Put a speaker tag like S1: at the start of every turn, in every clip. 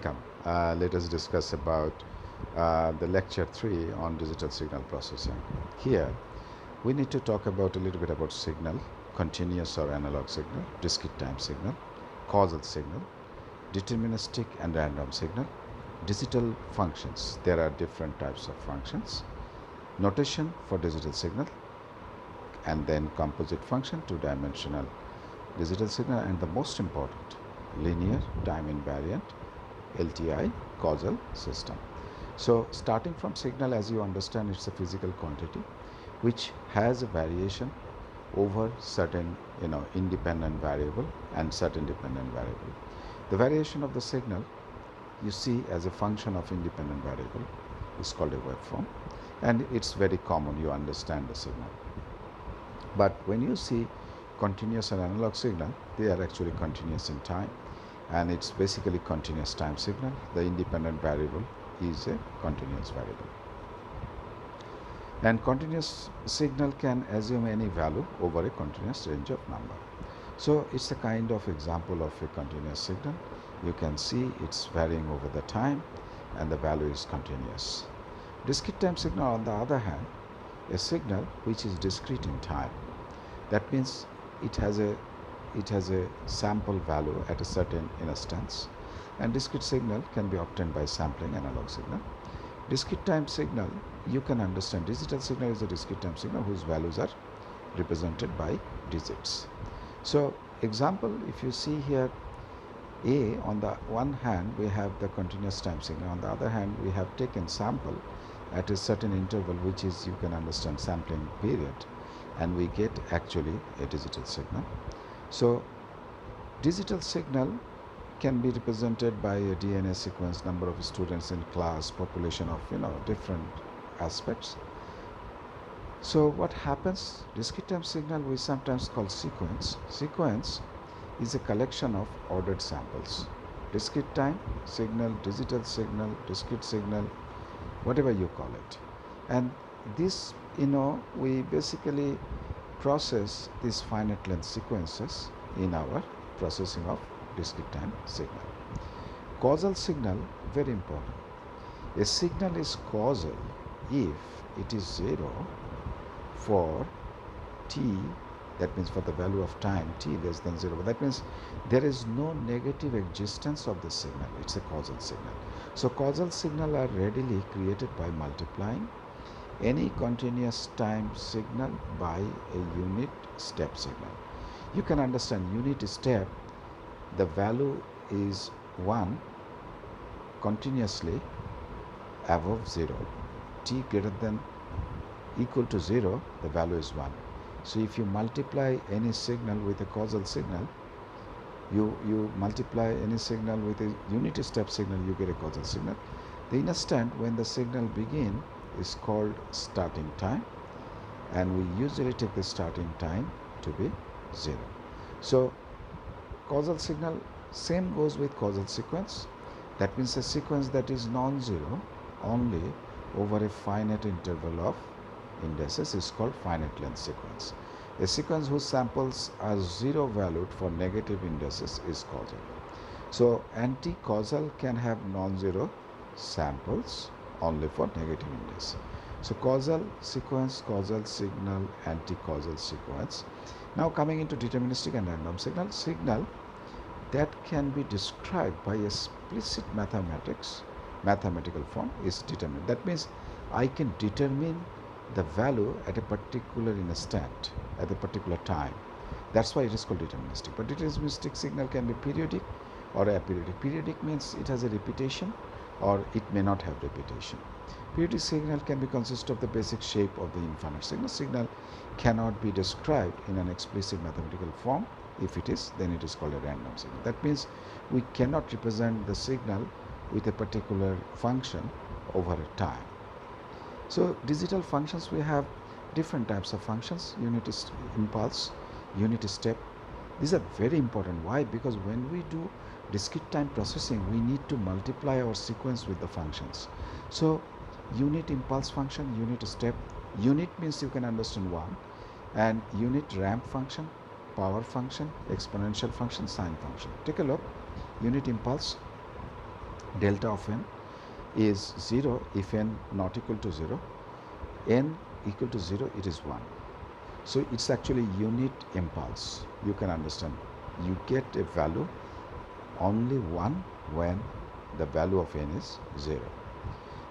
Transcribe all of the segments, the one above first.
S1: Welcome. Let us discuss about the lecture 3 on digital signal processing. Here, we need to talk about a little bit about signal, continuous or analog signal, discrete time signal, causal signal, deterministic and random signal, digital functions. There are different types of functions, notation for digital signal, and then composite function, two-dimensional digital signal, and the most important, linear time invariant LTI causal system. So starting from signal, as you understand, it's a physical quantity which has a variation over certain independent variable and certain dependent variable. The variation of the signal you see as a function of independent variable is called a waveform, and it's very common, you understand the signal. But when you see continuous and analog signal, they are actually continuous in time, and it's basically continuous time signal. The independent variable is a continuous variable, and continuous signal can assume any value over a continuous range of number. So it's a kind of example of a continuous signal. You can see it's varying over the time and the value is continuous. Discrete time signal, on the other hand, a signal which is discrete in time. That means it has a sample value at a certain instance, and discrete signal can be obtained by sampling analog signal. Discrete time signal, you can understand, digital signal is a discrete time signal whose values are represented by digits. So example, if you see here, A, on the one hand we have the continuous time signal, on the other hand we have taken sample at a certain interval, which is, you can understand, sampling period, and we get actually a digital signal. So digital signal can be represented by a DNA sequence, number of students in class, population of different aspects. So what happens, discrete time signal we sometimes call sequence. Sequence is a collection of ordered samples. Discrete time signal, digital signal, discrete signal, whatever you call it. And this, we basically process these finite length sequences in our processing of discrete time signal. Causal signal, very important. A signal is causal if it is 0 for t, that means for the value of time t less than 0. That means there is no negative existence of the signal. It's a causal signal. So causal signal are readily created by multiplying any continuous time signal by a unit step signal. You can understand unit step, the value is 1 continuously above 0. T greater than equal to 0, the value is 1. So if you multiply any signal with a causal signal, you multiply any signal with a unit step signal, you get a causal signal. The instant when the signal begins is called starting time, and we usually take the starting time to be 0. So causal signal, same goes with causal sequence. That means a sequence that is non-zero only over a finite interval of indices is called finite length sequence. A sequence whose samples are 0 valued for negative indices is causal. So anti-causal can have non-zero samples only for negative index. So causal sequence, causal signal, anti-causal sequence. Now coming into deterministic and random signal, signal that can be described by explicit mathematical form is determined. That means I can determine the value at a particular instant, at a particular time. That's why it is called deterministic. But deterministic signal can be periodic or aperiodic. Periodic means it has a repetition, or it may not have repetition. Periodic signal can be consist of the basic shape of the infinite signal. Signal cannot be described in an explicit mathematical form. If it is, then it is called a random signal. That means we cannot represent the signal with a particular function over a time. So digital functions, we have different types of functions: unit impulse, unit step. These are very important. Why? Because when we do discrete time processing, we need to multiply our sequence with the functions. So unit impulse function, unit step. Unit means you can understand 1, and unit ramp function, power function, exponential function, sine function. Take a look. Unit impulse, delta of n is 0 if n not equal to 0, n equal to 0 it is 1. So it's actually unit impulse. You can understand. You get a value only 1 when the value of n is 0.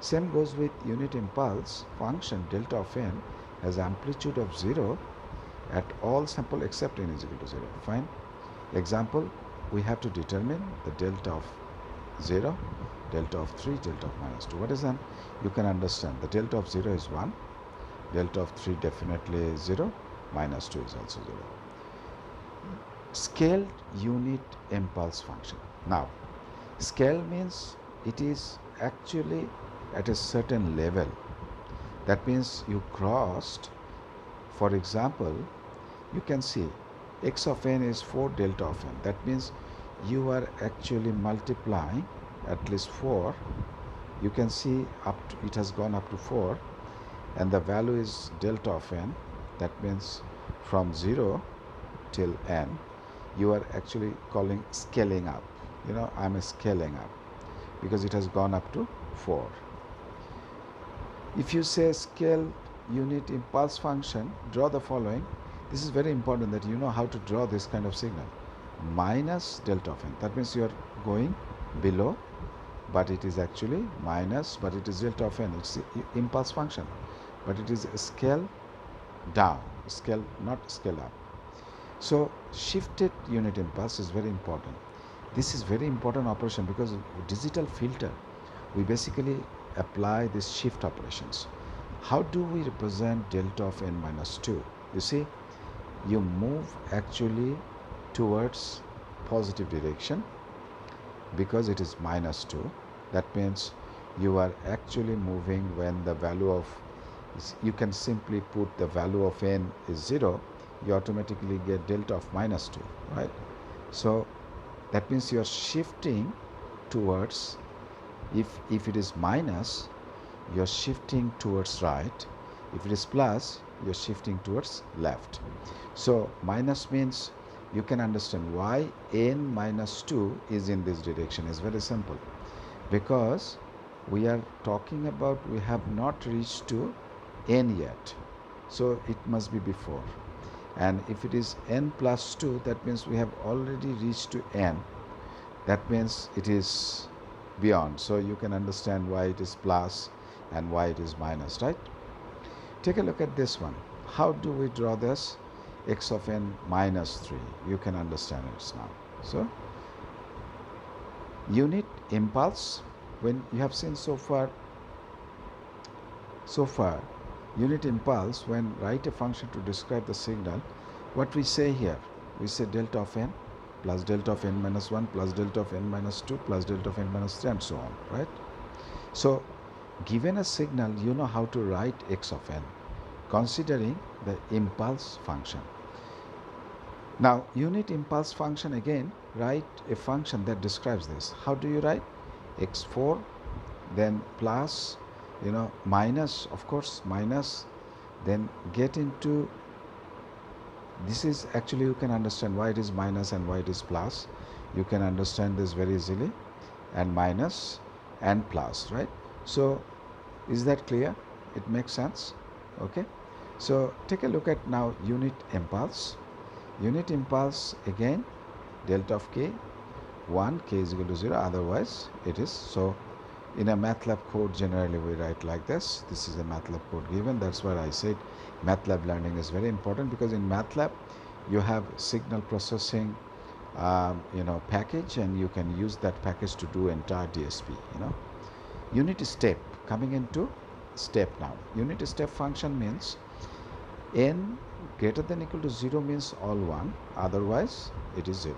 S1: Same goes with unit impulse function delta of n has amplitude of 0 at all sample except n is equal to 0. Fine. Example, we have to determine the delta of 0, delta of 3, delta of minus 2. What is that? You can understand the delta of 0 is 1, delta of 3 definitely is 0, minus 2 is also 0. Scaled unit impulse function. Now, scale means it is actually at a certain level. That means you crossed, for example, you can see x of n is 4 delta of n. That means you are actually multiplying at least 4. You can see up to, it has gone up to 4, and the value is delta of n. That means from 0 till n, you are actually calling scaling up. You know, I'm scaling up because it has gone up to 4. If you say scale unit impulse function, draw the following. This is very important that you know how to draw this kind of signal. Minus delta of n. That means you are going below, but it is actually minus, but it is delta of n. It's impulse function, but it is scale down, scale, not scale up. So shifted unit impulse is very important. This is very important operation because digital filter, we basically apply these shift operations. How do we represent delta of n minus 2? You see, you move actually towards positive direction because it is minus 2. That means you are actually moving when the value of, you can simply put the value of n is 0, you automatically get delta of minus 2, right? So that means you are shifting towards, if it is minus, you are shifting towards right. If it is plus, you are shifting towards left. So minus means you can understand why n minus 2 is in this direction. Is very simple, because we are talking about we have not reached to n yet, so it must be before. And if it is n plus 2, that means we have already reached to n. That means it is beyond. So you can understand why it is plus and why it is minus, right? Take a look at this one. How do we draw this? X of n minus 3. You can understand it now. So unit impulse, when you have seen so far unit impulse, when write a function to describe the signal, what we say here, we say delta of n plus delta of n minus 1 plus delta of n minus 2 plus delta of n minus 3 and so on, right? So given a signal, you know how to write x of n considering the impulse function. Now unit impulse function, again write a function that describes this. How do you write? x4, then plus, you know, minus, of course minus, then get into, this is actually, you can understand why it is minus and why it is plus. You can understand this very easily, and minus and plus, right? So is that clear? It makes sense? Okay, so take a look at now unit impulse. Unit impulse, again delta of k, 1, k is equal to 0, otherwise it is. So in a MATLAB code, generally we write like this. This is a MATLAB code given. That's why I said MATLAB learning is very important, because in MATLAB you have signal processing package, and you can use that package to do entire DSP. Unit step, coming into step now. Unit step function means n greater than equal to 0 means all 1, otherwise it is 0.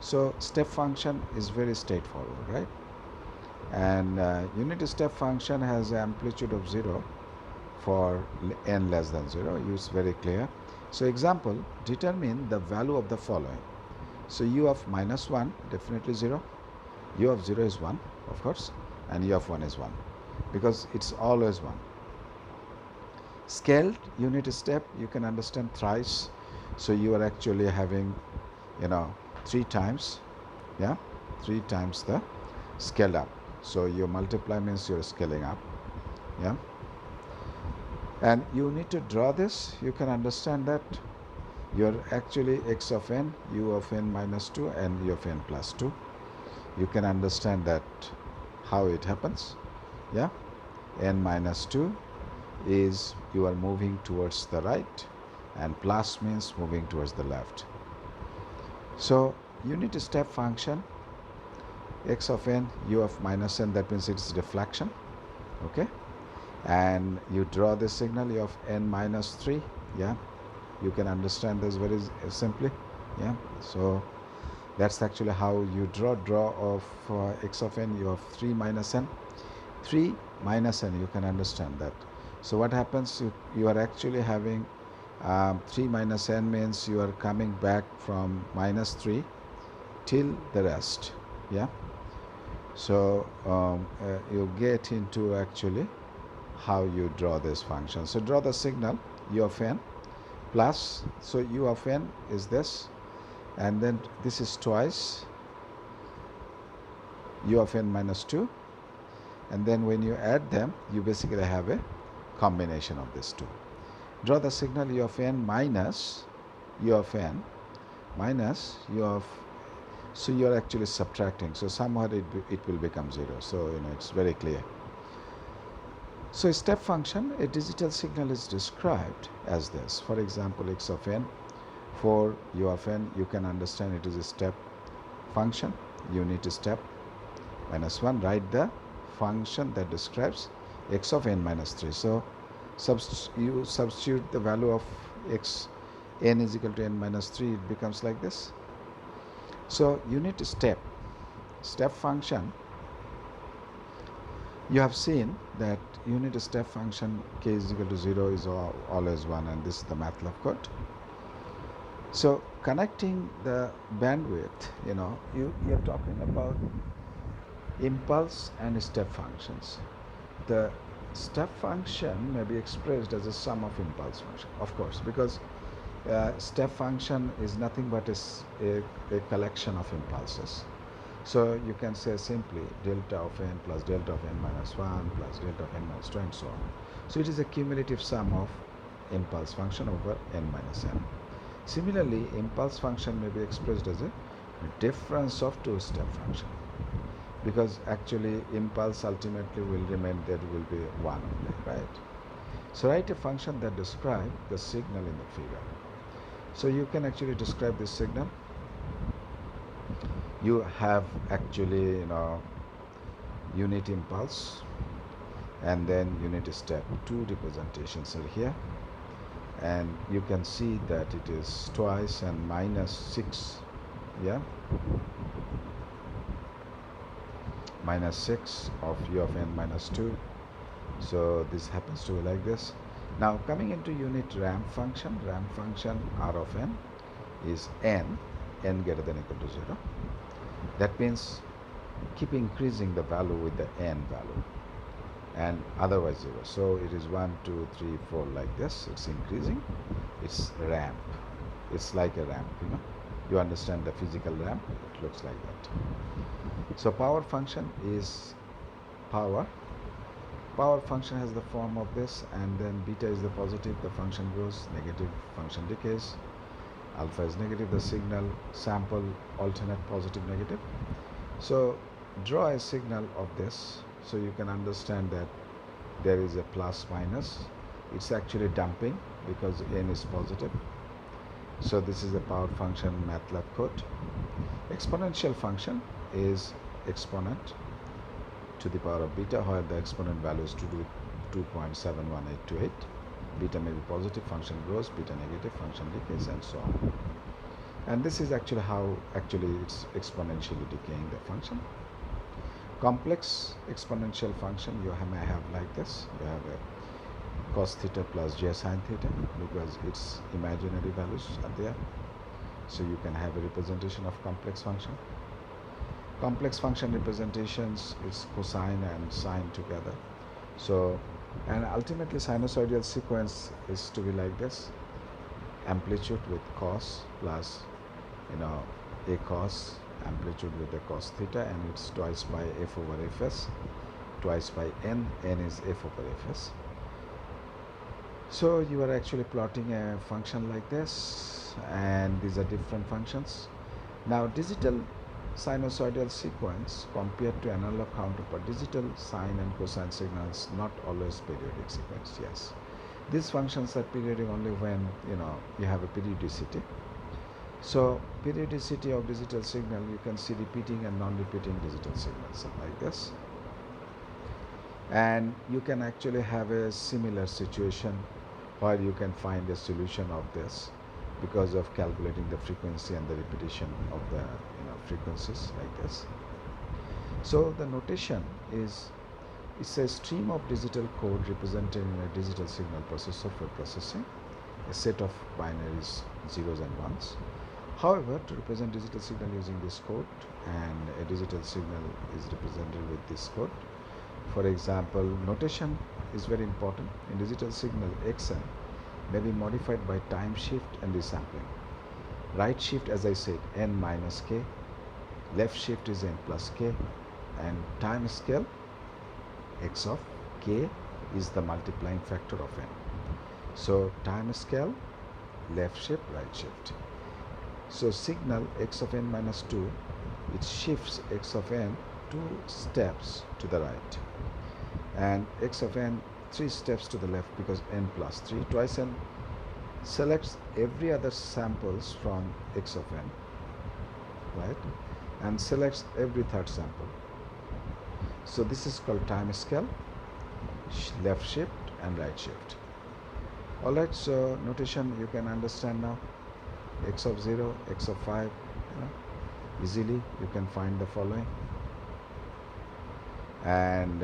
S1: So step function is very straightforward, right? And unit step function has amplitude of 0 for n less than 0. It's very clear. So example, determine the value of the following. So u of minus 1, definitely 0. U of 0 is 1, of course, and u of 1 is 1, because it's always 1. Scaled unit step, you can understand thrice. So you are actually having 3 times, 3 times the scaled up. So you multiply means you're scaling up. Yeah. And you need to draw this. You can understand that you're actually x of n, u of n minus 2, and u of n plus 2. You can understand that how it happens. Yeah. N minus 2 is you are moving towards the right, and plus means moving towards the left. So unit step function x of n, u of minus n, that means it's deflection. Okay. And you draw the signal u of n minus 3. Yeah. You can understand this very simply. Yeah. So that's actually how you draw of x of n, u of 3 minus n. 3 minus n, you can understand that. So what happens, you are actually having 3 minus n means you are coming back from minus 3 till the rest. Yeah. So you get into actually how you draw this function. So draw the signal u of n plus, so u of n is this, and then this is twice u of n minus 2, and then when you add them, you basically have a combination of these two. Draw the signal u of n minus u of n minus u of, so you are actually subtracting, so somehow it will become 0. So it's very clear. So a step function, a digital signal is described as this. For example, x of n for u of n, you can understand it is a step function, unit step minus 1. Write the function that describes x of n minus 3. So you substitute the value of x, n is equal to n minus 3, it becomes like this. So unit step function, you have seen that unit step function k is equal to 0 is always 1, and this is the MATLAB code. So connecting the bandwidth, you're talking about impulse and step functions. The step function may be expressed as a sum of impulse function, of course, because step function is nothing but a collection of impulses. So you can say simply delta of n plus delta of n minus 1 plus delta of n minus 2 and so on. So it is a cumulative sum of impulse function over n minus n. Similarly, impulse function may be expressed as a difference of two step function, because actually impulse ultimately will remain, there will be one only, right? So write a function that describes the signal in the figure. So you can actually describe this signal. You have actually unit impulse and then unit step. Two representations are here, and you can see that it is twice and minus 6. Yeah, minus 6 of u of n minus 2. So this happens to be like this. Now coming into unit ramp function r of n is n greater than or equal to 0. That means keep increasing the value with the n value, and otherwise 0. So it is 1, 2, 3, 4 like this. It's increasing. It's ramp. It's like a ramp. You understand the physical ramp. It looks like that. So power function is power. Power function has the form of this, and then beta is the positive, the function grows, negative, function decays, alpha is negative, the signal sample alternate positive negative. So draw a signal of this, so you can understand that there is a plus minus. It's actually dumping because n is positive. So this is the power function MATLAB code. Exponential function is exponent to the power of beta, where the exponent value is 2.71828. Beta may be positive, function grows, beta negative, function decays, and so on. And this is actually how it's exponentially decaying the function. Complex exponential function you may have like this. You have a cos theta plus j sin theta, because its imaginary values are there. So you can have a representation of complex function. Complex function representations is cosine and sine together. So, and ultimately sinusoidal sequence is to be like this: amplitude with cos plus a cos amplitude with the cos theta, and it's twice by f over fs, twice by n is f over fs. So you are actually plotting a function like this, and these are different functions. Now digital sinusoidal sequence compared to analog counterpart, digital sine and cosine signals not always periodic sequence. Yes, these functions are periodic only when you have a periodicity. So periodicity of digital signal, you can see repeating and non-repeating digital signals like this. And you can actually have a similar situation where you can find a solution of this because of calculating the frequency and the repetition of the frequencies like this. So the notation is, it's a stream of digital code represented in a digital signal processor for processing a set of binaries, zeros and ones. However, to represent digital signal using this code, and a digital signal is represented with this code. For example, notation is very important. In digital signal, xn may be modified by time shift and resampling. Right shift, as I said, n minus k. Left shift is n plus k. And time scale, x of k is the multiplying factor of n. So time scale, left shift, right shift. So signal x of n minus 2, it shifts x of n 2 steps to the right, and x of n 3 steps to the left, because n plus 3 twice n selects every other samples from x of n, right, and selects every third sample. So this is called time scale, left shift and right shift. Alright, so notation you can understand now. X of 0, x of 5, easily you can find the following, and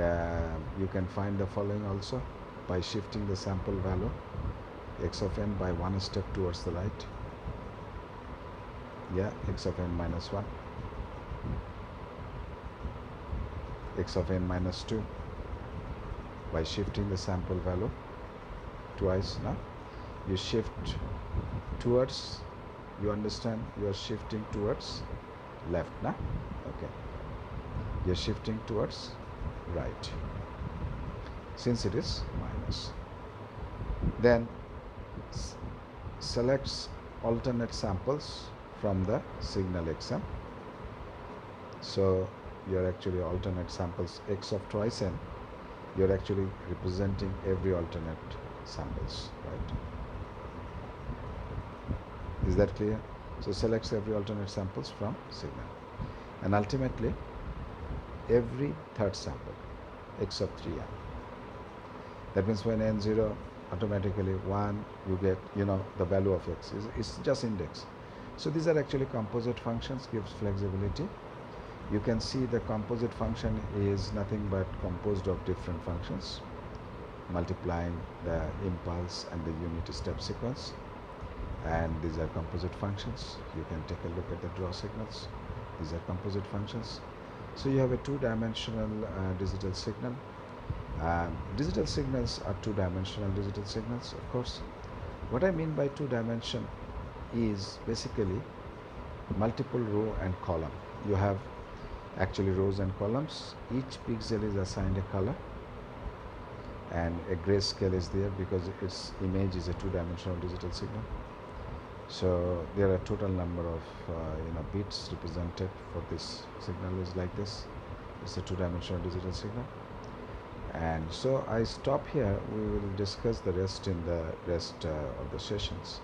S1: you can find the following also by shifting the sample value x of n by 1 step towards the right. X of n minus 1, x of n minus 2 by shifting the sample value twice. Now you shift towards, you understand, you are shifting towards left now. Okay, you're shifting towards right since it is minus. Then selects alternate samples from the signal xm. So you're actually alternate samples x of twice n, you're actually representing every alternate samples, right? Is that clear? So selects every alternate samples from signal, and ultimately every third sample x of 3n. That means when n0 automatically 1, you get the value of x is just index. So these are actually composite functions, gives flexibility. You can see the composite function is nothing but composed of different functions multiplying the impulse and the unit step sequence, and these are composite functions. You can take a look at the draw signals. These are composite functions. So you have a two-dimensional digital signal. Digital signals are two-dimensional digital signals, of course. What I mean by two-dimension is basically multiple row and column. You have actually rows and columns. Each pixel is assigned a color, and a grayscale is there because its image is a two-dimensional digital signal. So there are a total number of bits represented for this signal is like this. It's a two-dimensional digital signal. And so I stop here. We will discuss the rest in the rest of the sessions.